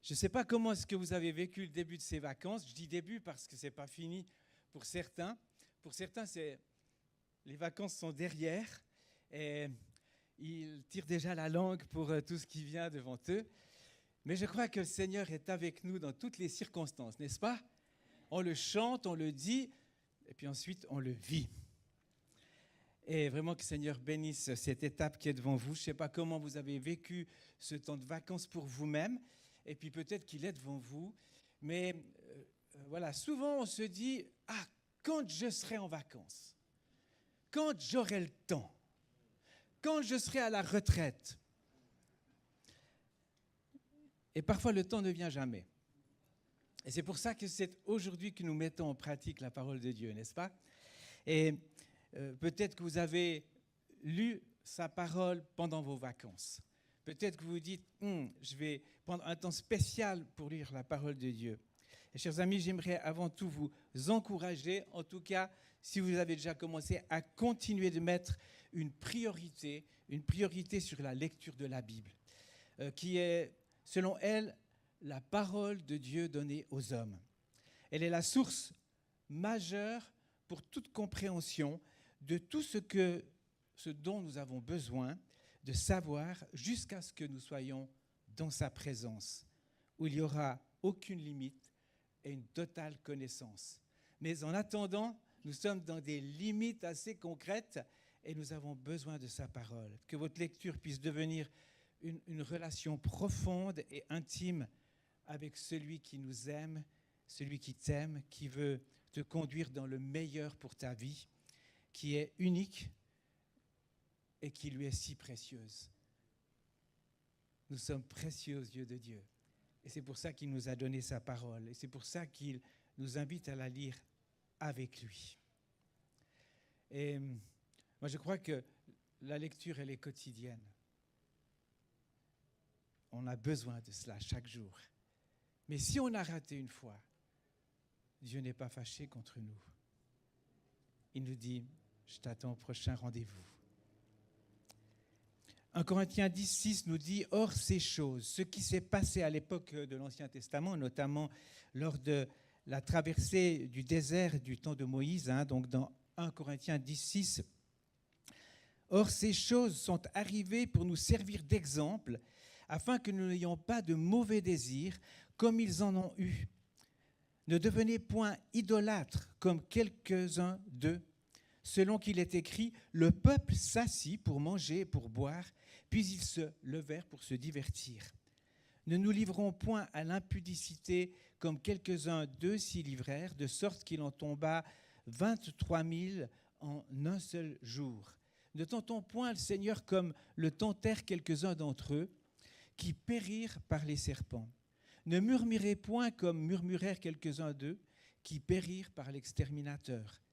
Je ne sais pas comment est-ce que vous avez vécu le début de ces vacances. Je dis début parce que ce n'est pas fini pour certains. Pour certains, les vacances sont derrière et ils tirent déjà la langue pour tout ce qui vient devant eux. Mais je crois que le Seigneur est avec nous dans toutes les circonstances, n'est-ce pas? On le chante, on le dit, et puis ensuite on le vit. Et vraiment que le Seigneur bénisse cette étape qui est devant vous. Je ne sais pas comment vous avez vécu ce temps de vacances pour vous-même, et puis peut-être qu'il est devant vous. Mais voilà, souvent on se dit, ah, quand je serai en vacances, quand j'aurai le temps, quand je serai à la retraite. Et parfois le temps ne vient jamais. Et c'est pour ça que c'est aujourd'hui que nous mettons en pratique la parole de Dieu, n'est-ce pas? Et peut-être que vous avez lu sa parole pendant vos vacances. Peut-être que vous vous dites, je vais prendre un temps spécial pour lire la parole de Dieu. Et chers amis, j'aimerais avant tout vous encourager, en tout cas, si vous avez déjà commencé, à continuer de mettre une priorité sur la lecture de la Bible, qui est, selon elle, la parole de Dieu donnée aux hommes. Elle est la source majeure pour toute compréhension de tout ce dont nous avons besoin de savoir jusqu'à ce que nous soyons dans sa présence, où il n'y aura aucune limite et une totale connaissance. Mais en attendant, nous sommes dans des limites assez concrètes et nous avons besoin de sa parole. Que votre lecture puisse devenir une relation profonde et intime avec celui qui nous aime, celui qui t'aime, qui veut te conduire dans le meilleur pour ta vie, qui est unique et qui lui est si précieuse. Nous sommes précieux aux yeux de Dieu. Et c'est pour ça qu'il nous a donné sa parole. Et c'est pour ça qu'il nous invite à la lire avec lui. Et moi, je crois que la lecture, elle est quotidienne. On a besoin de cela chaque jour. Mais si on a raté une fois, Dieu n'est pas fâché contre nous. Il nous dit, je t'attends au prochain rendez-vous. 1 Corinthiens 10, 6 nous dit, or ces choses, ce qui s'est passé à l'époque de l'Ancien Testament, notamment lors de la traversée du désert du temps de Moïse, donc dans 1 Corinthiens 10, 6, or ces choses sont arrivées pour nous servir d'exemple, afin que nous n'ayons pas de mauvais désirs comme ils en ont eu. Ne devenez point idolâtres comme quelques-uns d'eux, selon qu'il est écrit, le peuple s'assit pour manger et pour boire, puis ils se levèrent pour se divertir. Ne nous livrons point à l'impudicité comme quelques-uns d'eux s'y livrèrent, de sorte qu'il en tomba 23 000 en un seul jour. Ne tentons point le Seigneur comme le tentèrent quelques-uns d'entre eux, qui périrent par les serpents. Ne murmurez point comme murmurèrent quelques-uns d'eux, qui périrent par l'exterminateur.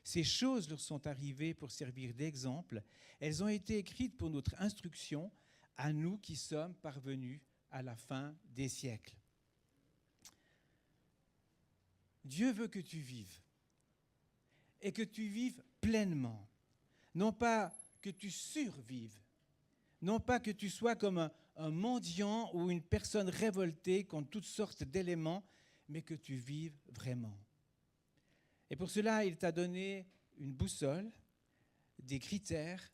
Ces choses leur sont arrivées pour servir d'exemple. Elles ont été écrites pour notre instruction, à nous qui sommes parvenus à la fin des siècles. Dieu veut que tu vives, et que tu vives pleinement. Non pas que tu survives, non pas que tu sois comme un mendiant ou une personne révoltée contre toutes sortes d'éléments, mais que tu vives vraiment. Et pour cela, il t'a donné une boussole, des critères,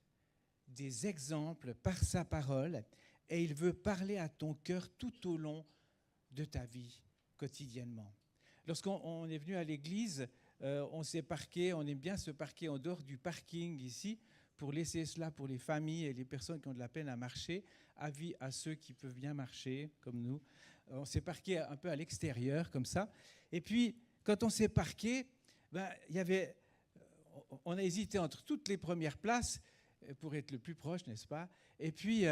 des exemples par sa parole, et il veut parler à ton cœur tout au long de ta vie, quotidiennement. Lorsqu'on est venu à l'église, on s'est parqué, on aime bien se parquer en dehors du parking ici, pour laisser cela pour les familles et les personnes qui ont de la peine à marcher, avis à ceux qui peuvent bien marcher, comme nous. On s'est parqué un peu à l'extérieur, comme ça. Et puis, quand on s'est parqué, on a hésité entre toutes les premières places pour être le plus proche, n'est-ce pas? Et puis,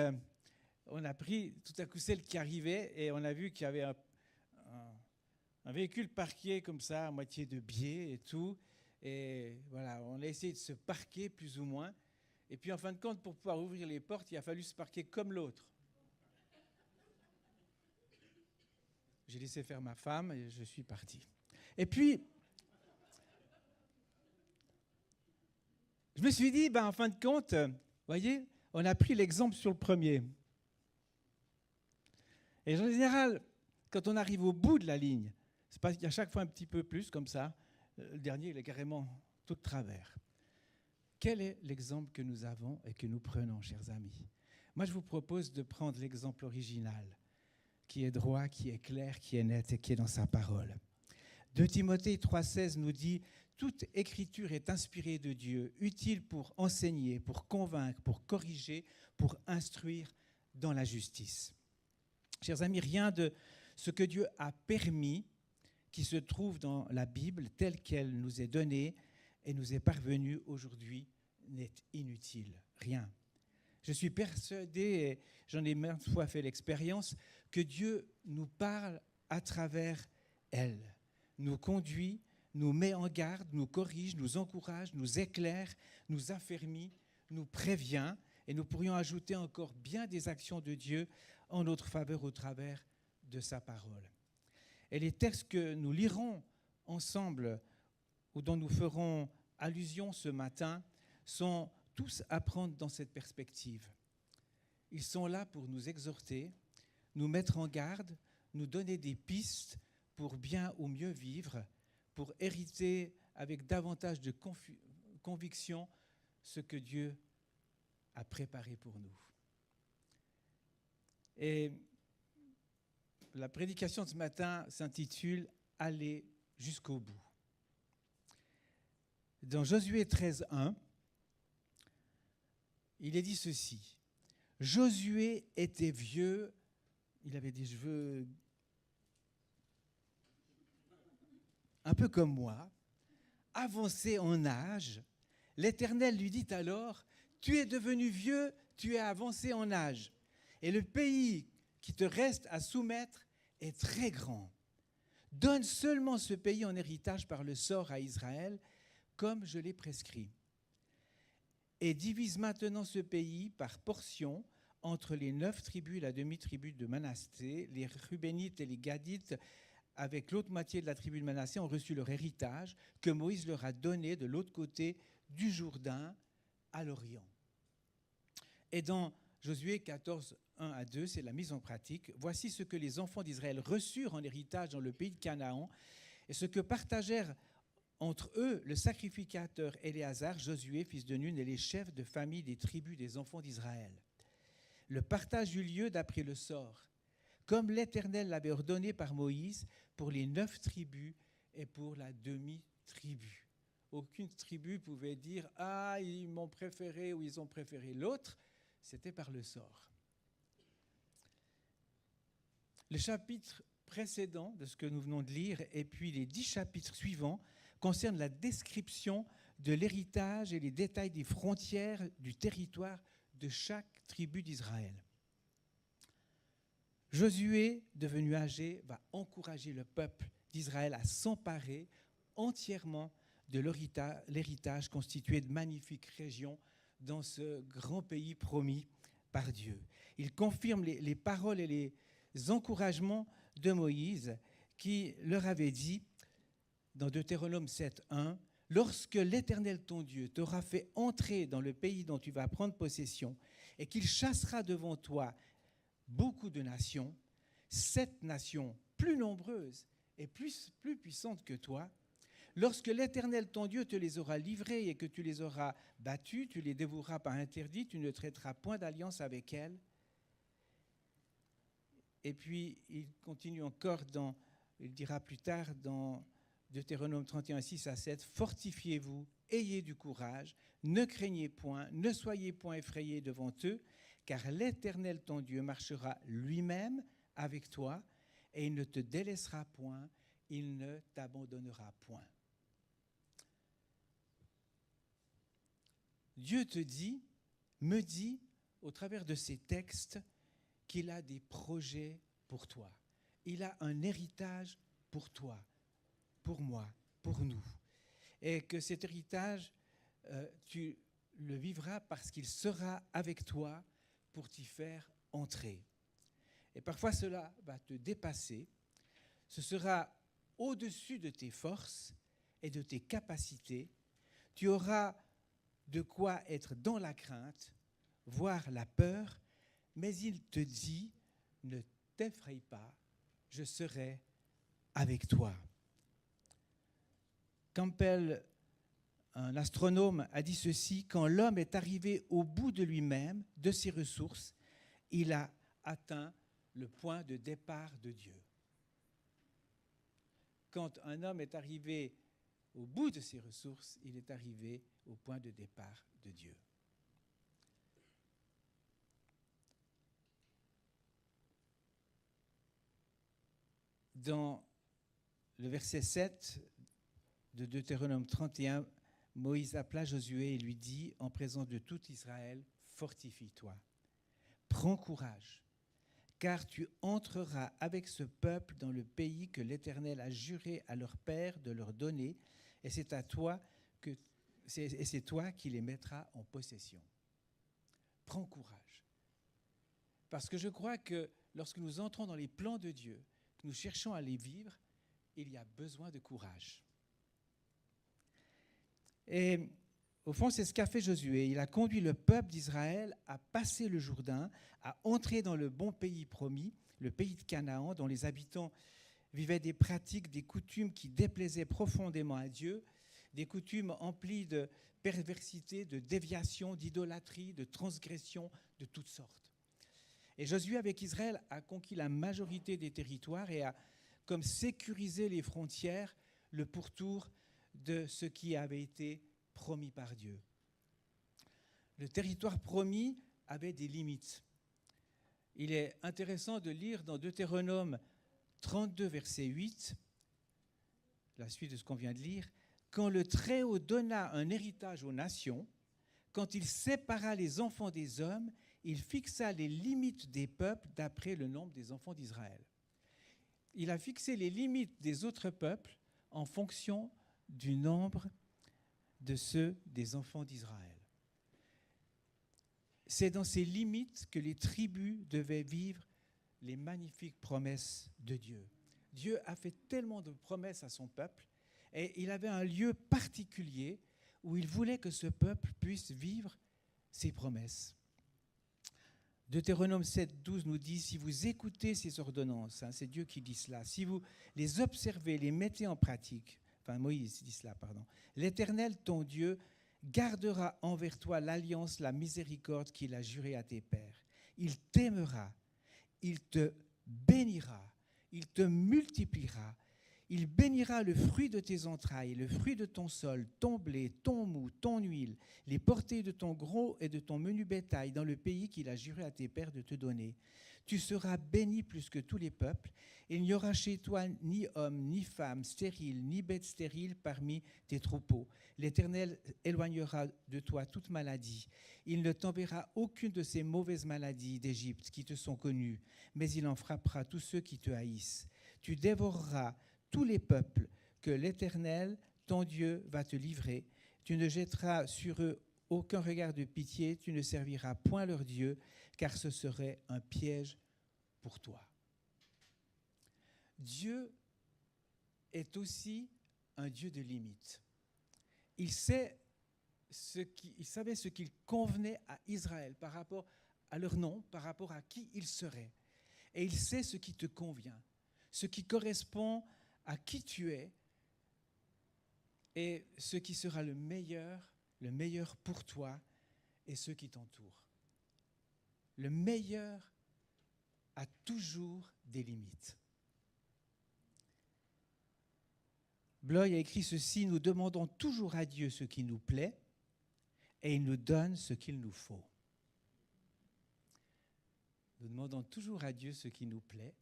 on a pris tout à coup celle qui arrivait et on a vu qu'il y avait un véhicule parqué comme ça, à moitié de biais et tout. Et voilà, on a essayé de se parquer plus ou moins. Et puis, en fin de compte, pour pouvoir ouvrir les portes, il a fallu se parquer comme l'autre. J'ai laissé faire ma femme et je suis parti. Et puis, je me suis dit, en fin de compte, vous voyez, on a pris l'exemple sur le premier. Et en général, quand on arrive au bout de la ligne, c'est parce qu'il y a chaque fois un petit peu plus comme ça. Le dernier, il est carrément tout de travers. Quel est l'exemple que nous avons et que nous prenons, chers amis? Moi, je vous propose de prendre l'exemple original, qui est droit, qui est clair, qui est net et qui est dans sa parole. 2 Timothée 3,16 nous dit « Toute écriture est inspirée de Dieu, utile pour enseigner, pour convaincre, pour corriger, pour instruire dans la justice. » Chers amis, rien de ce que Dieu a permis, qui se trouve dans la Bible, telle qu'elle nous est donnée et nous est parvenue aujourd'hui, n'est inutile. Rien. Je suis persuadé, et j'en ai maintes fois fait l'expérience, que Dieu nous parle à travers elle, nous conduit, nous met en garde, nous corrige, nous encourage, nous éclaire, nous affermit, nous prévient, et nous pourrions ajouter encore bien des actions de Dieu en notre faveur au travers de sa parole. Et les textes que nous lirons ensemble, ou dont nous ferons allusion ce matin, sont tous à prendre dans cette perspective. Ils sont là pour nous exhorter, nous mettre en garde, nous donner des pistes pour bien ou mieux vivre, pour hériter avec davantage de conviction ce que Dieu a préparé pour nous. Et la prédication de ce matin s'intitule « Aller jusqu'au bout ». Dans Josué 13:1, il est dit ceci. Josué était vieux, il avait des cheveux un peu comme moi, avancé en âge. L'Éternel lui dit alors, tu es devenu vieux, tu es avancé en âge. Et le pays qui te reste à soumettre est très grand. Donne seulement ce pays en héritage par le sort à Israël, comme je l'ai prescrit. Et divise maintenant ce pays par portions entre les 9 tribus et la demi-tribu de Manassé. Les Rubénites et les Gadites, avec l'autre moitié de la tribu de Manassé, ont reçu leur héritage que Moïse leur a donné de l'autre côté du Jourdain, à l'Orient. Et dans Josué 14, 1-2, c'est la mise en pratique. Voici ce que les enfants d'Israël reçurent en héritage dans le pays de Canaan et ce que partagèrent entre eux le sacrificateur Éléazar, Josué, fils de Nun, et les chefs de famille des tribus des enfants d'Israël. Le partage eut lieu d'après le sort, comme l'Éternel l'avait ordonné par Moïse pour les 9 tribus et pour la demi-tribu. Aucune tribu pouvait dire « Ah, ils m'ont préféré » ou « Ils ont préféré l'autre ». C'était par le sort. Le chapitre précédent de ce que nous venons de lire et puis les 10 chapitres suivants concernent la description de l'héritage et les détails des frontières du territoire de chaque tribu d'Israël. Josué, devenu âgé, va encourager le peuple d'Israël à s'emparer entièrement de l'héritage constitué de magnifiques régions dans ce grand pays promis par Dieu. Il confirme les paroles et les encouragements de Moïse qui leur avait dit, dans Deutéronome 7:1, « Lorsque l'Éternel ton Dieu t'aura fait entrer dans le pays dont tu vas prendre possession et qu'il chassera devant toi beaucoup de nations, 7 nations plus nombreuses et plus puissantes que toi, lorsque l'Éternel ton Dieu te les aura livrées et que tu les auras battues, tu les dévoueras par interdit, tu ne traiteras point d'alliance avec elles. » Et puis, il continue encore, il dira plus tard dans Deutéronome 31, 6-7, « Fortifiez-vous, ayez du courage, ne craignez point, ne soyez point effrayés devant eux, car l'Éternel ton Dieu marchera lui-même avec toi, et il ne te délaissera point, il ne t'abandonnera point. » Dieu me dit, au travers de ces textes, qu'il a des projets pour toi. Il a un héritage pour toi, pour moi, pour nous. Et que cet héritage, tu le vivras parce qu'il sera avec toi pour t'y faire entrer. Et parfois cela va te dépasser. Ce sera au-dessus de tes forces et de tes capacités. Tu auras de quoi être dans la crainte, voire la peur, mais il te dit, ne t'effraie pas, je serai avec toi. Campbell, un astronome, a dit ceci: quand l'homme est arrivé au bout de lui-même, de ses ressources, il a atteint le point de départ de Dieu. Quand un homme est arrivé au bout de ses ressources, il est arrivé au point de départ de Dieu. Dans le verset 7 de Deutéronome 31, Moïse appela Josué et lui dit, en présence de tout Israël, « Fortifie-toi, prends courage, car tu entreras avec ce peuple dans le pays que l'Éternel a juré à leur père de leur donner, et c'est toi qui les mettras en possession. » Prends courage. Parce que je crois que lorsque nous entrons dans les plans de Dieu, que nous cherchons à les vivre, il y a besoin de courage. Et au fond, c'est ce qu'a fait Josué. Il a conduit le peuple d'Israël à passer le Jourdain, à entrer dans le bon pays promis, le pays de Canaan, dont les habitants vivaient des pratiques, des coutumes qui déplaisaient profondément à Dieu, des coutumes emplies de perversité, de déviation, d'idolâtrie, de transgression de toutes sortes. Et Josué, avec Israël, a conquis la majorité des territoires et a comme sécurisé les frontières, le pourtour de ce qui avait été promis par Dieu. Le territoire promis avait des limites. Il est intéressant de lire dans Deutéronome 32, verset 8, la suite de ce qu'on vient de lire, « Quand le Très-Haut donna un héritage aux nations, quand il sépara les enfants des hommes, il fixa les limites des peuples d'après le nombre des enfants d'Israël. » Il a fixé les limites des autres peuples en fonction du nombre de ceux des enfants d'Israël. C'est dans ces limites que les tribus devaient vivre les magnifiques promesses de Dieu. Dieu a fait tellement de promesses à son peuple et il avait un lieu particulier où il voulait que ce peuple puisse vivre ses promesses. Deutéronome 7, 12 nous dit, si vous écoutez ces ordonnances, c'est Dieu qui dit cela, si vous les observez, les mettez en pratique, Moïse dit cela, l'Éternel, ton Dieu, gardera envers toi l'alliance, la miséricorde qu'il a jurée à tes pères. Il t'aimera, il te bénira, il te multipliera, il bénira le fruit de tes entrailles, le fruit de ton sol, ton blé, ton mou, ton huile, les portées de ton gros et de ton menu bétail dans le pays qu'il a juré à tes pères de te donner. Tu seras béni plus que tous les peuples, et il n'y aura chez toi ni homme, ni femme stérile, ni bête stérile parmi tes troupeaux. L'Éternel éloignera de toi toute maladie. Il ne t'enverra aucune de ces mauvaises maladies d'Égypte qui te sont connues, mais il en frappera tous ceux qui te haïssent. Tu dévoreras tous les peuples que l'Éternel, ton Dieu, va te livrer. Tu ne jetteras sur eux aucun regard de pitié, tu ne serviras point leur Dieu, car ce serait un piège pour toi. Dieu est aussi un Dieu de limites. Il savait ce qu'il convenait à Israël par rapport à leur nom, par rapport à qui ils seraient. Et il sait ce qui te convient, ce qui correspond à qui tu es et ce qui sera le meilleur pour toi et ceux qui t'entourent. Le meilleur a toujours des limites. Bloy a écrit ceci, nous demandons toujours à Dieu ce qui nous plaît et il nous donne ce qu'il nous faut. Nous demandons toujours à Dieu ce qui nous plaît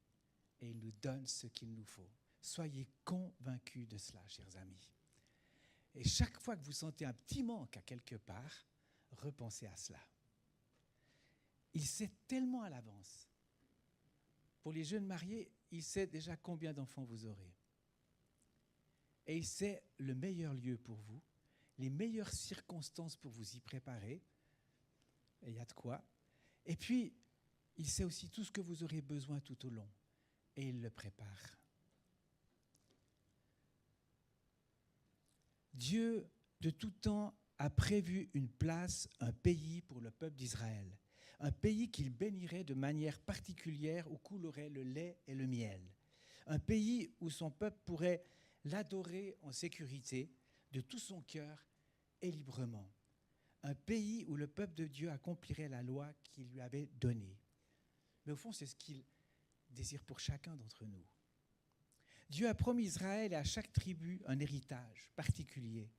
et il nous donne ce qu'il nous faut. Soyez convaincus de cela, chers amis. Et chaque fois que vous sentez un petit manque à quelque part, repensez à cela. Il sait tellement à l'avance. Pour les jeunes mariés, il sait déjà combien d'enfants vous aurez. Et il sait le meilleur lieu pour vous, les meilleures circonstances pour vous y préparer. Et il y a de quoi. Et puis, il sait aussi tout ce que vous aurez besoin tout au long. Et il le prépare. Dieu, de tout temps, a prévu une place, un pays pour le peuple d'Israël. Un pays qu'il bénirait de manière particulière où coulerait le lait et le miel. un pays où son peuple pourrait l'adorer en sécurité de tout son cœur et librement, un pays où le peuple de Dieu accomplirait la loi qu'il lui avait donnée. Mais au fond, c'est ce qu'il désire pour chacun d'entre nous. Dieu a promis Israël et à chaque tribu un héritage particulier.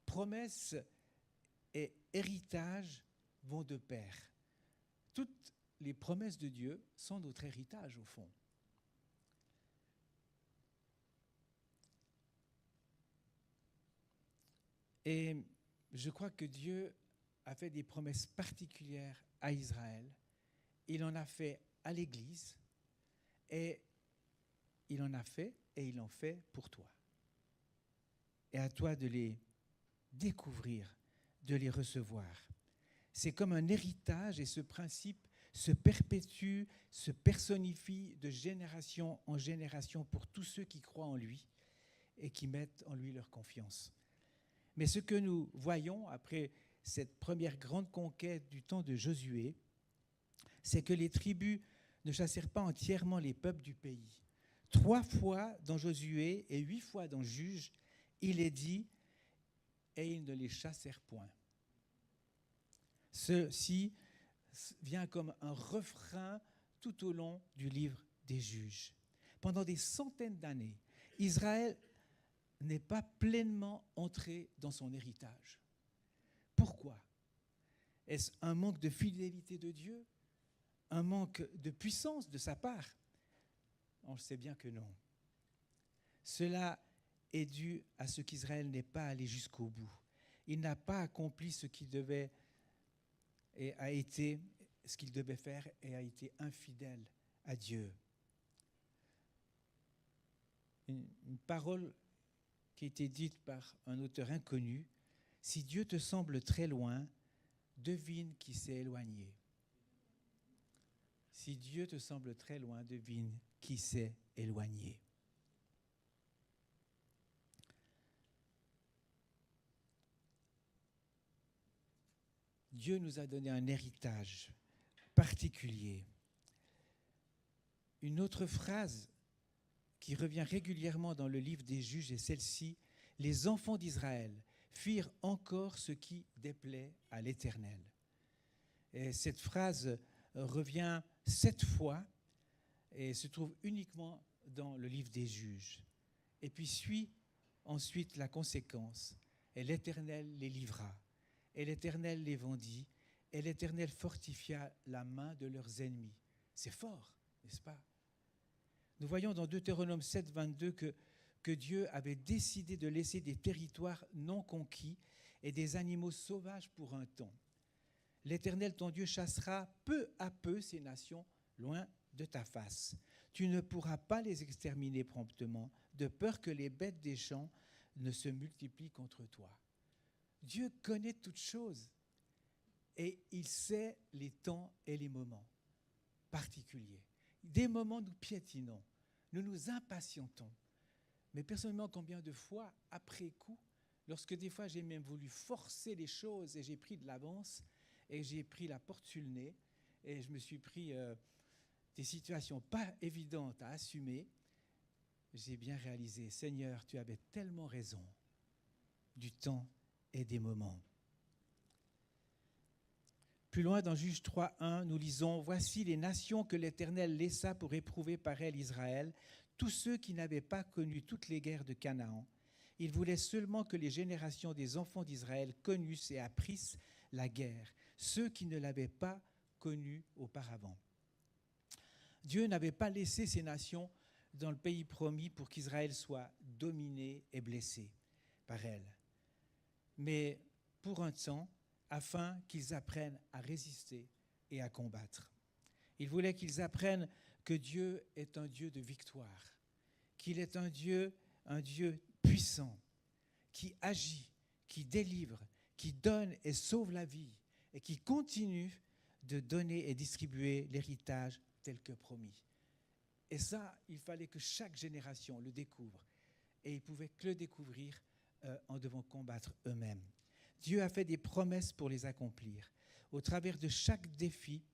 Promesse et héritage vont de pair. Toutes les promesses de Dieu sont notre héritage au fond. Et je crois que Dieu a fait des promesses particulières à Israël. Il en a fait à l'Église et il en a fait et il en fait pour toi. Et à toi de les découvrir, de les recevoir. C'est comme un héritage et ce principe se perpétue, se personnifie de génération en génération pour tous ceux qui croient en lui et qui mettent en lui leur confiance. Mais ce que nous voyons après cette première grande conquête du temps de Josué, c'est que les tribus ne chassèrent pas entièrement les peuples du pays. 3 fois dans Josué et 8 fois dans Juges, il est dit « et ils ne les chassèrent point ». Ceci vient comme un refrain tout au long du livre des Juges. Pendant des centaines d'années, Israël n'est pas pleinement entré dans son héritage. Pourquoi ? Est-ce un manque de fidélité de Dieu ? Un manque de puissance de sa part ? On sait bien que non. Cela est dû à ce qu'Israël n'est pas allé jusqu'au bout. Il n'a pas accompli ce qu'il devait et a été ce qu'il devait faire et a été infidèle à Dieu. Une parole qui a été dite par un auteur inconnu, « Si Dieu te semble très loin, devine qui s'est éloigné. » Si Dieu te semble très loin, devine qui s'est éloigné. Dieu nous a donné un héritage particulier. Une autre phrase qui revient régulièrement dans le livre des Juges est celle-ci, « Les enfants d'Israël firent encore ce qui déplaît à l'Éternel. » Et cette phrase revient 7 fois et se trouve uniquement dans le livre des Juges. Et puis suit ensuite la conséquence. « Et l'Éternel les livra. Et l'Éternel les vendit. Et l'Éternel fortifia la main de leurs ennemis. » C'est fort, n'est-ce pas ? Nous voyons dans Deutéronome 7, 22 que Dieu avait décidé de laisser des territoires non conquis et des animaux sauvages pour un temps. L'Éternel, ton Dieu, chassera peu à peu ces nations loin de ta face. Tu ne pourras pas les exterminer promptement, de peur que les bêtes des champs ne se multiplient contre toi. Dieu connaît toutes choses et il sait les temps et les moments particuliers. Des moments nous piétinons, nous nous impatientons. Mais personnellement, combien de fois, après coup, lorsque des fois j'ai même voulu forcer les choses et j'ai pris de l'avance et j'ai pris la porte sur le nez et je me suis pris des situations pas évidentes à assumer, j'ai bien réalisé, Seigneur, tu avais tellement raison du temps et des moments. Plus loin dans Juges 3.1, nous lisons « Voici les nations que l'Éternel laissa pour éprouver par elles Israël, tous ceux qui n'avaient pas connu toutes les guerres de Canaan. Il voulait seulement que les générations des enfants d'Israël connussent et apprissent la guerre, ceux qui ne l'avaient pas connue auparavant. » Dieu n'avait pas laissé ces nations dans le pays promis pour qu'Israël soit dominé et blessé par elles, mais pour un temps, afin qu'ils apprennent à résister et à combattre. Il voulait qu'ils apprennent que Dieu est un Dieu de victoire, qu'il est un Dieu puissant, qui agit, qui délivre, qui donne et sauve la vie, et qui continue de donner et distribuer l'héritage tel que promis. Et ça, il fallait que chaque génération le découvre. Et ils ne pouvaient que le découvrir en devant combattre eux-mêmes. Dieu a fait des promesses pour les accomplir. Au travers de chaque défi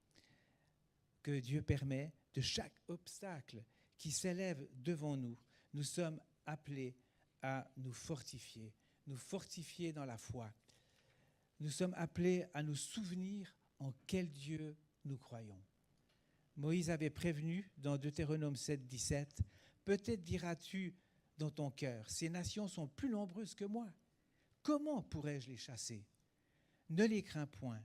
que Dieu permet, de chaque obstacle qui s'élève devant nous, nous sommes appelés à nous fortifier dans la foi. Nous sommes appelés à nous souvenir en quel Dieu nous croyons. Moïse avait prévenu dans Deutéronome 7, 17, « Peut-être diras-tu dans ton cœur, ces nations sont plus nombreuses que moi. Comment pourrais-je les chasser ? Ne les crains point.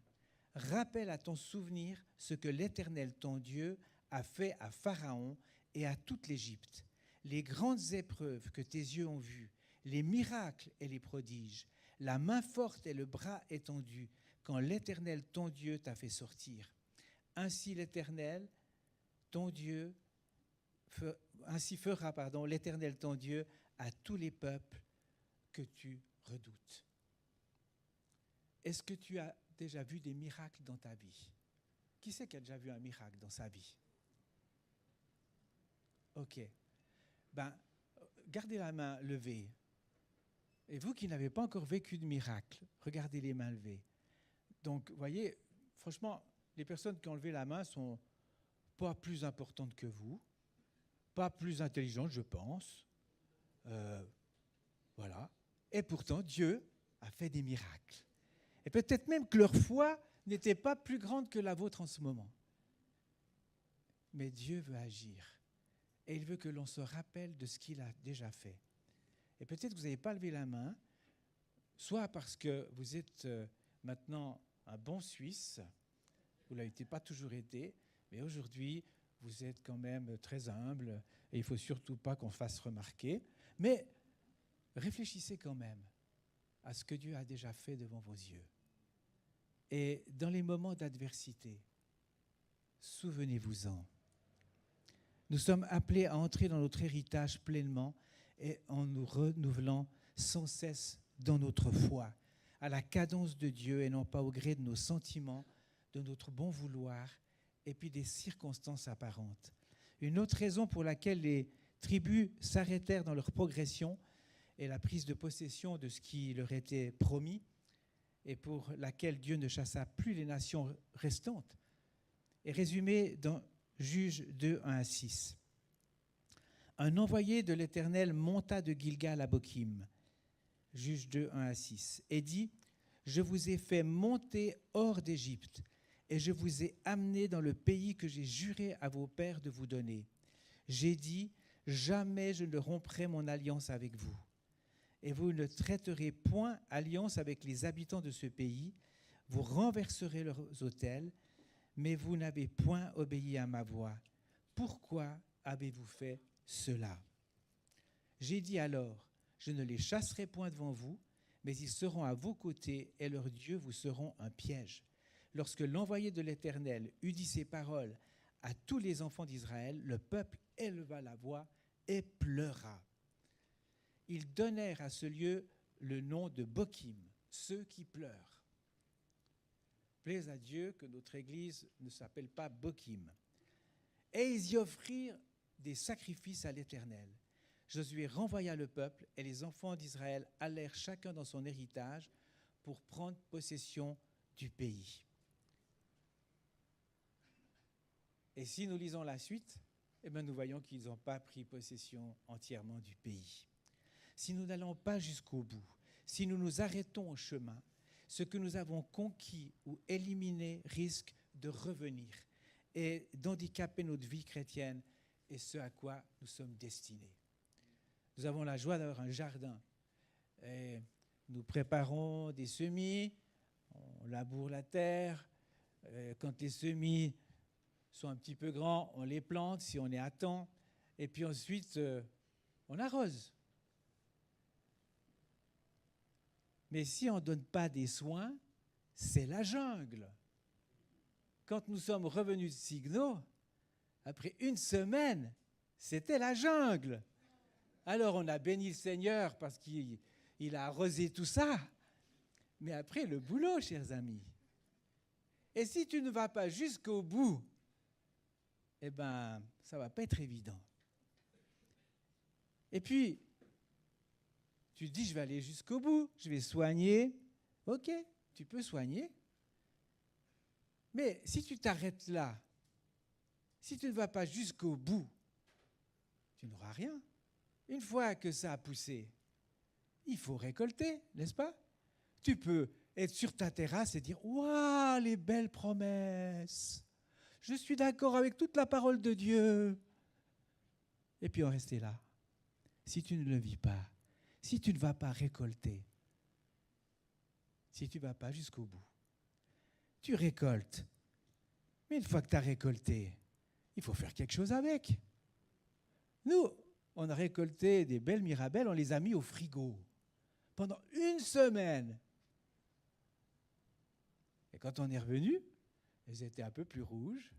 Rappelle à ton souvenir ce que l'Éternel, ton Dieu, a fait à Pharaon et à toute l'Égypte, les grandes épreuves que tes yeux ont vues, les miracles et les prodiges, la main forte et le bras étendu, quand l'Éternel, ton Dieu, t'a fait sortir. Ainsi l'Éternel, ton Dieu, ainsi fera l'Éternel, ton Dieu, à tous les peuples que tu redoutes. » Est-ce que tu as déjà vu des miracles dans ta vie? Qui c'est qui a déjà vu un miracle dans sa vie? Ok. Gardez la main levée. Et vous qui n'avez pas encore vécu de miracle, regardez les mains levées. Donc, vous voyez, franchement, les personnes qui ont levé la main sont pas plus importantes que vous, pas plus intelligentes, je pense. Voilà. Et pourtant, Dieu a fait des miracles. Et peut-être même que leur foi n'était pas plus grande que la vôtre en ce moment. Mais Dieu veut agir. Et il veut que l'on se rappelle de ce qu'il a déjà fait. Et peut-être que vous n'avez pas levé la main, soit parce que vous êtes maintenant un bon Suisse, vous ne l'avez pas toujours été, mais aujourd'hui, vous êtes quand même très humble et il ne faut surtout pas qu'on fasse remarquer. Mais réfléchissez quand même à ce que Dieu a déjà fait devant vos yeux. Et dans les moments d'adversité, souvenez-vous-en. Nous sommes appelés à entrer dans notre héritage pleinement et en nous renouvelant sans cesse dans notre foi, à la cadence de Dieu et non pas au gré de nos sentiments, de notre bon vouloir et puis des circonstances apparentes. Une autre raison pour laquelle les tribus s'arrêtèrent dans leur progression et la prise de possession de ce qui leur était promis et pour laquelle Dieu ne chassa plus les nations restantes est résumée dans Juges 2, 1 à 6. Un envoyé de l'Éternel monta de Gilgal à Bokim, Juges 2, 1 à 6, et dit « Je vous ai fait monter hors d'Égypte, et je vous ai amené dans le pays que j'ai juré à vos pères de vous donner. J'ai dit, jamais je ne romprai mon alliance avec vous. Et vous ne traiterez point alliance avec les habitants de ce pays, vous renverserez leurs autels, mais vous n'avez point obéi à ma voix. Pourquoi avez-vous fait cela? J'ai dit alors, je ne les chasserai point devant vous, mais ils seront à vos côtés et leurs dieux vous seront un piège. Lorsque l'envoyé de l'Éternel eut dit ces paroles à tous les enfants d'Israël, le peuple éleva la voix et pleura. Ils donnèrent à ce lieu le nom de Bokim, ceux qui pleurent. Plaise à Dieu que notre église ne s'appelle pas Bokim. Et ils y offrirent des sacrifices à l'Éternel. Josué renvoya le peuple et les enfants d'Israël allèrent chacun dans son héritage pour prendre possession du pays. Et si nous lisons la suite, nous voyons qu'ils n'ont pas pris possession entièrement du pays. Si nous n'allons pas jusqu'au bout, si nous nous arrêtons au chemin, ce que nous avons conquis ou éliminé risque de revenir et d'handicaper notre vie chrétienne et ce à quoi nous sommes destinés. Nous avons la joie d'avoir un jardin et nous préparons des semis, on laboure la terre. Quand les semis sont un petit peu grands, on les plante si on est à temps et puis ensuite on arrose. Mais si on ne donne pas des soins, c'est la jungle. Quand nous sommes revenus de Signo, après une semaine, c'était la jungle. Alors on a béni le Seigneur parce qu'il a arrosé tout ça. Mais après, le boulot, chers amis. Et si tu ne vas pas jusqu'au bout, ça ne va pas être évident. Et puis, tu te dis, je vais aller jusqu'au bout, je vais soigner. Ok, tu peux soigner. Mais si tu t'arrêtes là, si tu ne vas pas jusqu'au bout, tu n'auras rien. Une fois que ça a poussé, il faut récolter, n'est-ce pas? Tu peux être sur ta terrasse et dire « Waouh, les belles promesses! Je suis d'accord avec toute la parole de Dieu. » Et puis en rester là. Si tu ne le vis pas, si tu ne vas pas récolter, si tu ne vas pas jusqu'au bout, tu récoltes. Mais une fois que tu as récolté, il faut faire quelque chose avec. Nous, on a récolté des belles mirabelles, on les a mis au frigo pendant une semaine. Et quand on est revenu, elles étaient un peu plus rouges.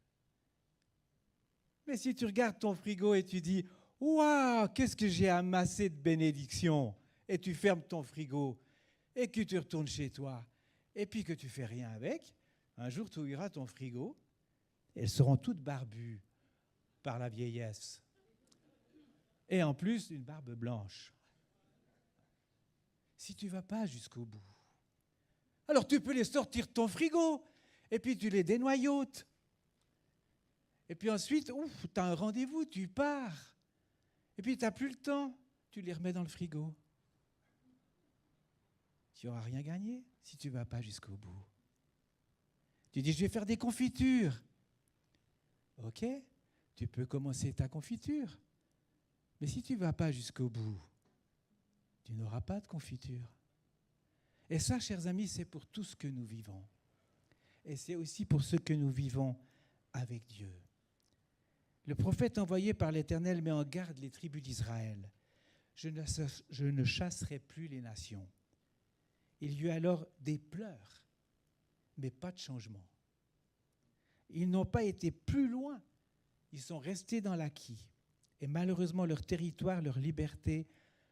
Mais si tu regardes ton frigo et tu dis « Waouh, qu'est-ce que j'ai amassé de bénédictions !» et tu fermes ton frigo et que tu retournes chez toi et puis que tu ne fais rien avec, un jour tu ouvriras ton frigo, elles seront toutes barbues par la vieillesse. Et en plus, une barbe blanche. Si tu ne vas pas jusqu'au bout, alors tu peux les sortir de ton frigo et puis tu les dénoyautes. Et puis ensuite, tu as un rendez-vous, tu pars. Et puis tu n'as plus le temps, tu les remets dans le frigo. Tu n'auras rien gagné si tu ne vas pas jusqu'au bout. Tu dis, je vais faire des confitures. Ok, tu peux commencer ta confiture. Mais si tu ne vas pas jusqu'au bout, tu n'auras pas de confiture. Et ça, chers amis, c'est pour tout ce que nous vivons. Et c'est aussi pour ce que nous vivons avec Dieu. Le prophète envoyé par l'Éternel met en garde les tribus d'Israël. Je ne chasserai plus les nations. Il y eut alors des pleurs, mais pas de changement. Ils n'ont pas été plus loin. Ils sont restés dans l'acquis. Et malheureusement, leur territoire, leur liberté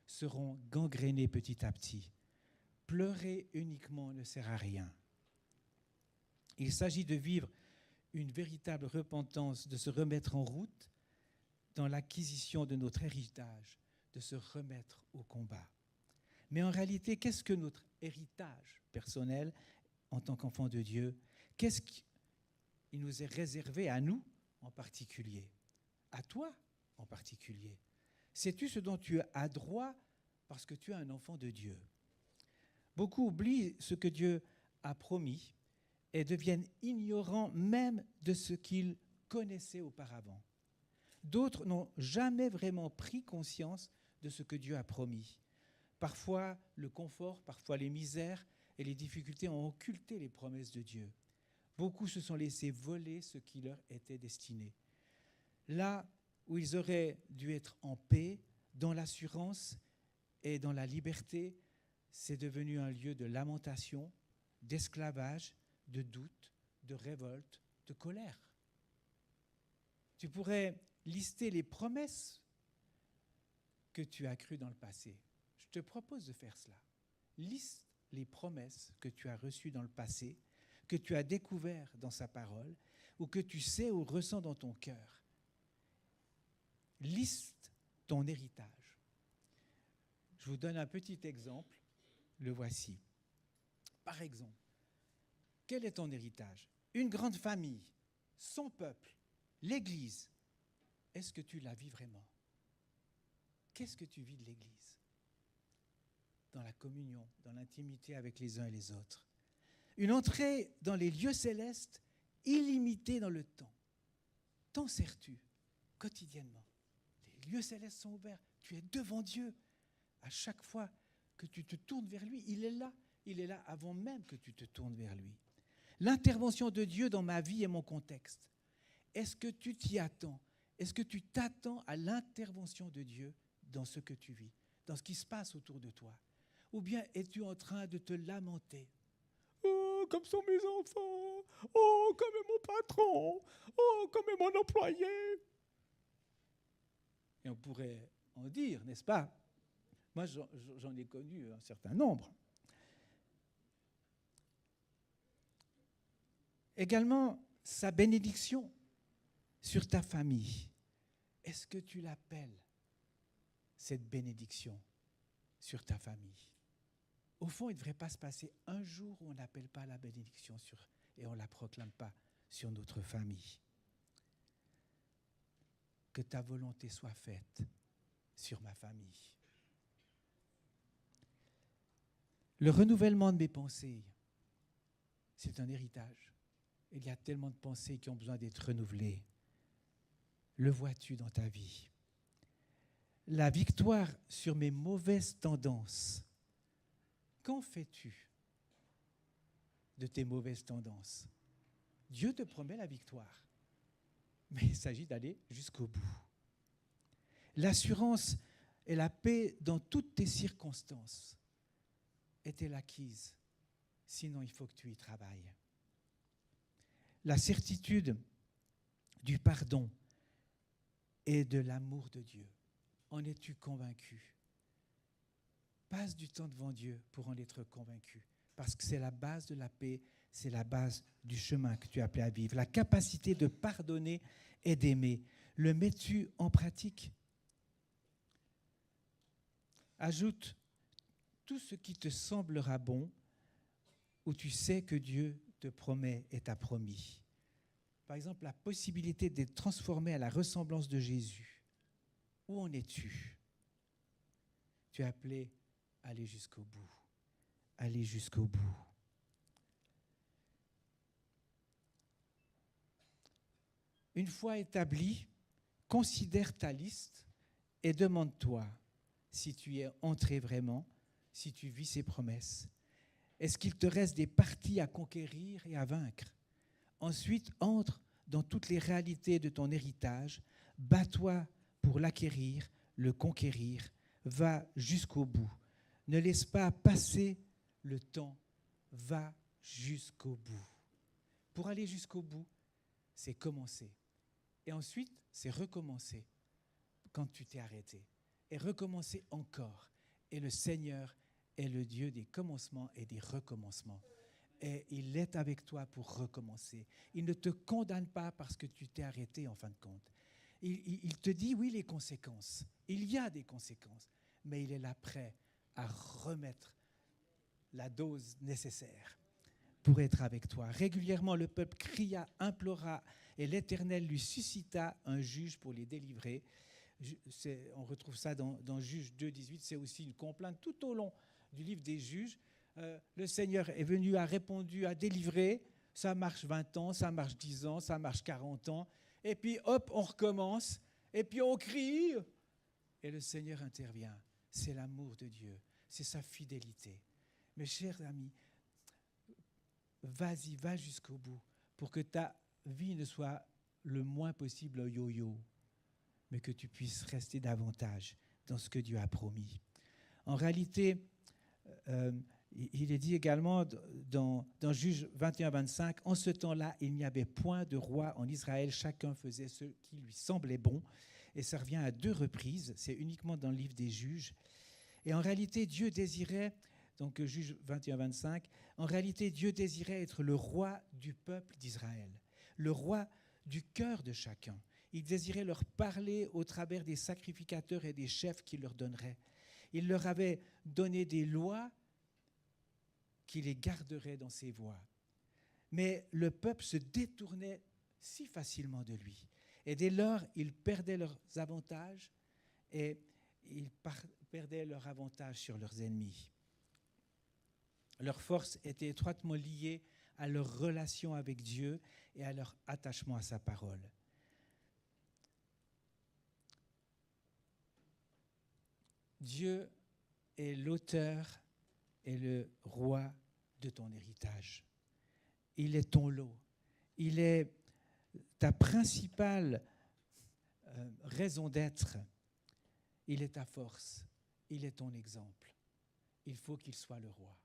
seront gangrénés petit à petit. Pleurer uniquement ne sert à rien. Il s'agit de vivre une véritable repentance, de se remettre en route dans l'acquisition de notre héritage, de se remettre au combat. Mais en réalité, qu'est-ce que notre héritage personnel en tant qu'enfant de Dieu? Qu'est-ce qui nous est réservé à nous en particulier? À toi en particulier? Sais-tu ce dont tu as droit parce que tu es un enfant de Dieu? Beaucoup oublient ce que Dieu a promis et deviennent ignorants même de ce qu'ils connaissaient auparavant. D'autres n'ont jamais vraiment pris conscience de ce que Dieu a promis. Parfois, le confort, parfois les misères et les difficultés ont occulté les promesses de Dieu. Beaucoup se sont laissés voler ce qui leur était destiné. Là où ils auraient dû être en paix, dans l'assurance et dans la liberté, c'est devenu un lieu de lamentation, d'esclavage, de doute, de révolte, de colère. Tu pourrais lister les promesses que tu as crues dans le passé. Je te propose de faire cela. Liste les promesses que tu as reçues dans le passé, que tu as découvertes dans sa parole, ou que tu sais ou ressens dans ton cœur. Liste ton héritage. Je vous donne un petit exemple. Le voici. Par exemple, quel est ton héritage? Une grande famille, son peuple, l'Église. Est-ce que tu la vis vraiment? Qu'est-ce que tu vis de l'Église? Dans la communion, dans l'intimité avec les uns et les autres. Une entrée dans les lieux célestes illimitée dans le temps. T'en sers-tu quotidiennement? Les lieux célestes sont ouverts. Tu es devant Dieu. À chaque fois que tu te tournes vers lui, il est là. Il est là avant même que tu te tournes vers lui. L'intervention de Dieu dans ma vie et mon contexte. Est-ce que tu t'y attends? Est-ce que tu t'attends à l'intervention de Dieu dans ce que tu vis, dans ce qui se passe autour de toi? Ou bien es-tu en train de te lamenter? Oh, comme sont mes enfants! Oh, comme est mon patron! Oh, comme est mon employé! Et on pourrait en dire, n'est-ce pas? Moi, j'en ai connu un certain nombre. Également, sa bénédiction sur ta famille. Est-ce que tu l'appelles, cette bénédiction sur ta famille? Au fond, il ne devrait pas se passer un jour où on n'appelle pas la bénédiction et on ne la proclame pas sur notre famille. Que ta volonté soit faite sur ma famille. Le renouvellement de mes pensées, c'est un héritage. Il y a tellement de pensées qui ont besoin d'être renouvelées. Le vois-tu dans ta vie? La victoire sur mes mauvaises tendances. Qu'en fais-tu de tes mauvaises tendances? Dieu te promet la victoire, mais il s'agit d'aller jusqu'au bout. L'assurance et la paix dans toutes tes circonstances est-elle acquise? Sinon, il faut que tu y travailles. La certitude du pardon et de l'amour de Dieu. En es-tu convaincu? Passe du temps devant Dieu pour en être convaincu, parce que c'est la base de la paix, c'est la base du chemin que tu es appelé à vivre. La capacité de pardonner et d'aimer, le mets-tu en pratique? Ajoute tout ce qui te semblera bon, où tu sais que Dieu te promet et t'a promis. Par exemple, la possibilité d'être transformé à la ressemblance de Jésus. Où en es-tu? Tu es appelé à aller jusqu'au bout. Aller jusqu'au bout. Une fois établi, considère ta liste et demande-toi si tu es entré vraiment, si tu vis ses promesses. Est-ce qu'il te reste des parties à conquérir et à vaincre? Ensuite, entre dans toutes les réalités de ton héritage, bats-toi pour l'acquérir, le conquérir, va jusqu'au bout. Ne laisse pas passer le temps, va jusqu'au bout. Pour aller jusqu'au bout, c'est commencer. Et ensuite, c'est recommencer quand tu t'es arrêté. Et recommencer encore. Et le Seigneur est le Dieu des commencements et des recommencements. Et il est avec toi pour recommencer. Il ne te condamne pas parce que tu t'es arrêté en fin de compte. Il te dit, oui, les conséquences. Il y a des conséquences. Mais il est là prêt à remettre la dose nécessaire pour être avec toi. Régulièrement, le peuple cria, implora, et l'Éternel lui suscita un juge pour les délivrer. On retrouve ça dans Juges 2, 18. C'est aussi une complainte tout au long du livre des Juges. Le Seigneur est venu, a répondu, a délivré. Ça marche 20 ans, ça marche 10 ans, ça marche 40 ans. Et puis, hop, on recommence. Et puis, on crie. Et le Seigneur intervient. C'est l'amour de Dieu. C'est sa fidélité. Mes chers amis, vas-y, va jusqu'au bout pour que ta vie ne soit le moins possible un yo-yo, mais que tu puisses rester davantage dans ce que Dieu a promis. En réalité, il est dit également dans Juges 21-25, en ce temps-là, il n'y avait point de roi en Israël, chacun faisait ce qui lui semblait bon. Et ça revient à 2 reprises, c'est uniquement dans le livre des Juges. Et en réalité, Dieu désirait, donc Juges 21-25, en réalité, Dieu désirait être le roi du peuple d'Israël, le roi du cœur de chacun. Il désirait leur parler au travers des sacrificateurs et des chefs qu'il leur donnerait. Il leur avait donné des lois qui les garderait dans ses voies. Mais le peuple se détournait si facilement de lui. Et dès lors, ils perdaient leurs avantages et ils perdaient leur avantage sur leurs ennemis. Leur force était étroitement liée à leur relation avec Dieu et à leur attachement à sa parole. Dieu est l'auteur et le roi de ton héritage. Il est ton lot. Il est ta principale raison d'être. Il est ta force. Il est ton exemple. Il faut qu'il soit le roi.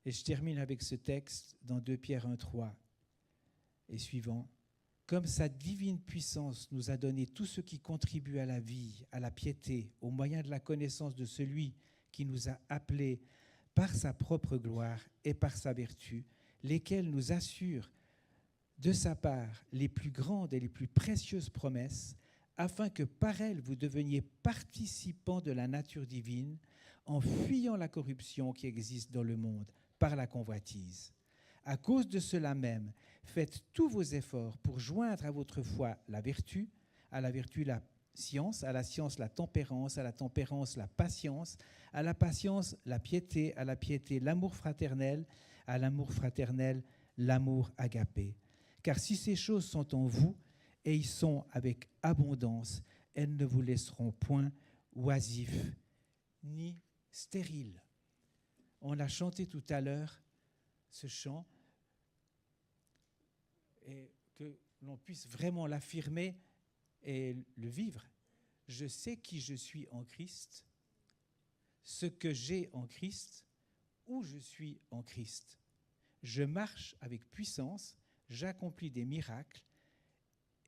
Et je termine avec ce texte dans 2 Pierre 1,3 et suivant. Comme sa divine puissance nous a donné tout ce qui contribue à la vie, à la piété, au moyen de la connaissance de celui qui nous a appelés par sa propre gloire et par sa vertu, lesquels nous assurent de sa part les plus grandes et les plus précieuses promesses, afin que par elles vous deveniez participants de la nature divine, en fuyant la corruption qui existe dans le monde par la convoitise. À cause de cela même, faites tous vos efforts pour joindre à votre foi la vertu la science, à la science la tempérance, à la tempérance la patience, à la patience la piété, à la piété l'amour fraternel, à l'amour fraternel l'amour agapé. Car si ces choses sont en vous, et y sont avec abondance, elles ne vous laisseront point oisifs ni stériles. On a chanté tout à l'heure ce chant, et que l'on puisse vraiment l'affirmer et le vivre. Je sais qui je suis en Christ, ce que j'ai en Christ, où je suis en Christ. Je marche avec puissance, j'accomplis des miracles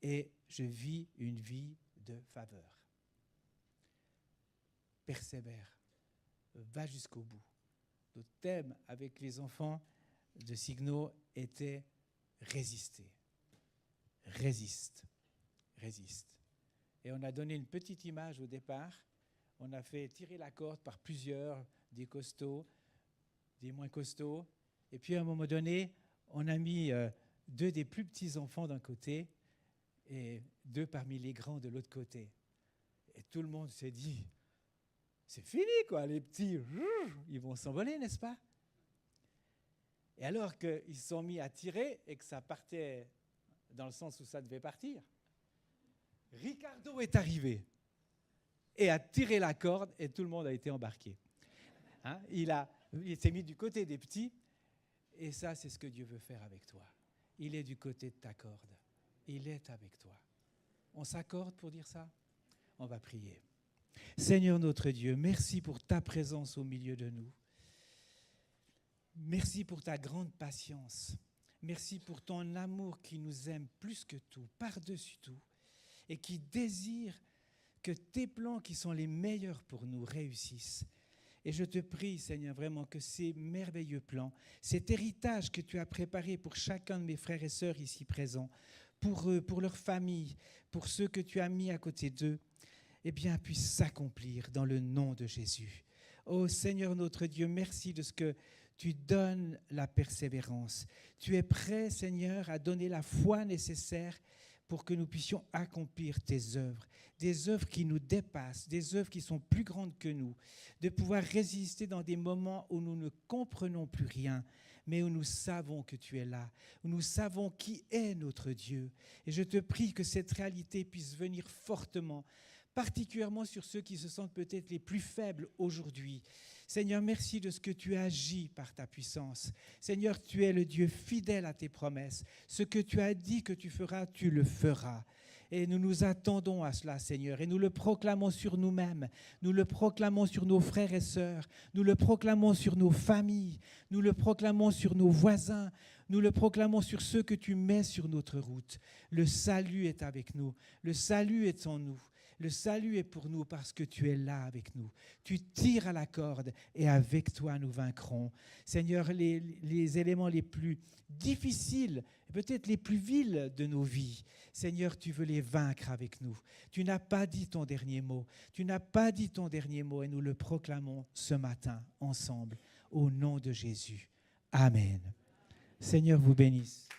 et je vis une vie de faveur. Persévère, va jusqu'au bout. Notre thème avec les enfants de Signo était résister. Résiste. Résiste. Et on a donné une petite image au départ. On a fait tirer la corde par plusieurs, des costauds, des moins costauds. Et puis à un moment donné, on a mis 2 des plus petits enfants d'un côté et 2 parmi les grands de l'autre côté. Et tout le monde s'est dit, c'est fini quoi, les petits, ils vont s'envoler, n'est-ce pas? Et alors qu'ils se sont mis à tirer et que ça partait dans le sens où ça devait partir, Ricardo est arrivé et a tiré la corde et tout le monde a été embarqué. Hein? Il s'est mis du côté des petits et ça, c'est ce que Dieu veut faire avec toi. Il est du côté de ta corde. Il est avec toi. On s'accorde pour dire ça? On va prier. Seigneur notre Dieu, merci pour ta présence au milieu de nous. Merci pour ta grande patience. Merci pour ton amour qui nous aime plus que tout, par-dessus tout, et qui désire que tes plans qui sont les meilleurs pour nous réussissent. Et je te prie, Seigneur, vraiment que ces merveilleux plans, cet héritage que tu as préparé pour chacun de mes frères et sœurs ici présents, pour eux, pour leur famille, pour ceux que tu as mis à côté d'eux, eh bien, puissent s'accomplir dans le nom de Jésus. Oh Seigneur notre Dieu, merci de ce que tu donnes la persévérance. Tu es prêt, Seigneur, à donner la foi nécessaire pour que nous puissions accomplir tes œuvres, des œuvres qui nous dépassent, des œuvres qui sont plus grandes que nous, de pouvoir résister dans des moments où nous ne comprenons plus rien, mais où nous savons que tu es là, où nous savons qui est notre Dieu. Et je te prie que cette réalité puisse venir fortement, particulièrement sur ceux qui se sentent peut-être les plus faibles aujourd'hui. Seigneur, merci de ce que tu agis par ta puissance. Seigneur, tu es le Dieu fidèle à tes promesses. Ce que tu as dit que tu feras, tu le feras. Et nous nous attendons à cela, Seigneur, et nous le proclamons sur nous-mêmes, nous le proclamons sur nos frères et sœurs, nous le proclamons sur nos familles, nous le proclamons sur nos voisins, nous le proclamons sur ceux que tu mets sur notre route. Le salut est avec nous, le salut est en nous. Le salut est pour nous parce que tu es là avec nous. Tu tires à la corde et avec toi nous vaincrons. Seigneur, les éléments les plus difficiles, peut-être les plus vils de nos vies, Seigneur, tu veux les vaincre avec nous. Tu n'as pas dit ton dernier mot. Tu n'as pas dit ton dernier mot et nous le proclamons ce matin ensemble au nom de Jésus. Amen. Seigneur vous bénisse.